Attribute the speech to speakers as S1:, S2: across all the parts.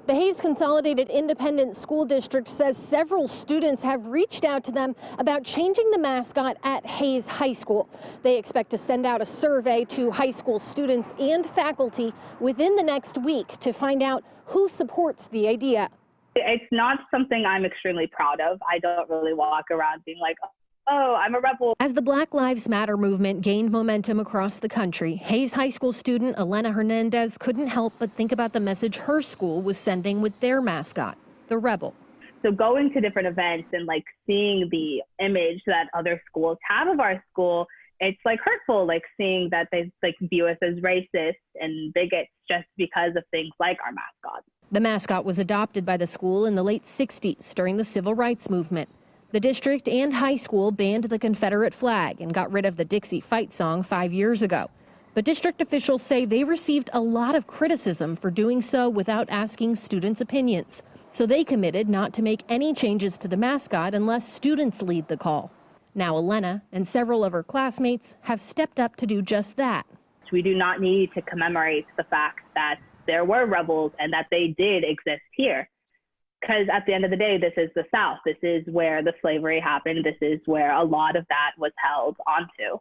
S1: The Hayes Consolidated Independent School District says several students have reached out to them about changing the mascot at Hayes High School. They expect to send out a survey to high school students and faculty within the next week to find out who supports the idea.
S2: It's not something I'm extremely proud of. I don't really walk around being like, oh, I'm a rebel.
S1: As the Black Lives Matter movement gained momentum across the country, Hayes High School student Elena Hernandez couldn't help but think about the message her school was sending with their mascot, the rebel.
S2: So going to different events and like seeing the image that other schools have of our school, it's like hurtful, like seeing that they like view us as racist and bigots just because of things like our mascot.
S1: The mascot was adopted by the school in the late 60s during the civil rights movement. The district and high school banned the Confederate flag and got rid of the Dixie Fight song 5 years ago. But district officials say they received a lot of criticism for doing so without asking students' opinions. So they committed not to make any changes to the mascot unless students lead the call. Now Elena and several of her classmates have stepped up to do just that.
S2: We do not need to commemorate the fact that there were rebels and that they did exist here. Because at the end of the day, this is the South. This is where the slavery happened. This is where a lot of that was held onto.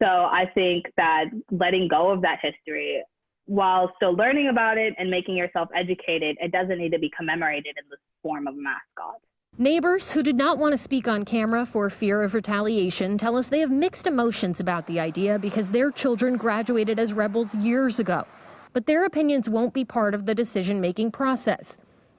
S2: So I think that letting go of that history, while still learning about it and making yourself educated, it doesn't need to be commemorated in the form of a mascot.
S1: Neighbors who did not want to speak on camera for fear of retaliation tell us they have mixed emotions about the idea because their children graduated as rebels years ago. But their opinions won't be part of the decision-making process.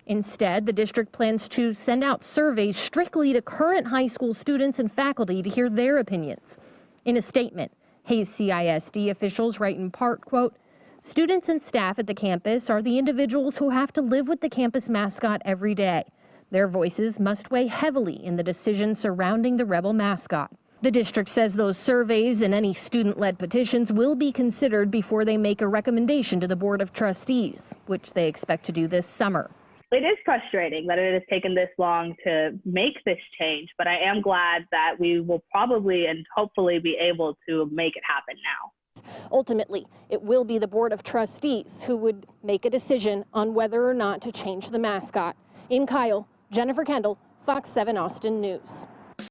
S1: Instead, the district plans to send out surveys strictly to current high school students and faculty to hear their opinions. In a statement, Hayes CISD officials write in part, quote, "Students and staff at the campus are the individuals who have to live with the campus mascot every day. Their voices must weigh heavily in the decision surrounding the rebel mascot." The district says those surveys and any student-led petitions will be considered before they make a recommendation to the Board of Trustees, which they expect to do this summer.
S2: It is frustrating that it has taken this long to make this change, but I am glad that we will probably and hopefully be able to make it happen now.
S1: Ultimately, it will be the Board of Trustees who would make a decision on whether or not to change the mascot. In Kyle, Jennifer Kendall, Fox 7 Austin News.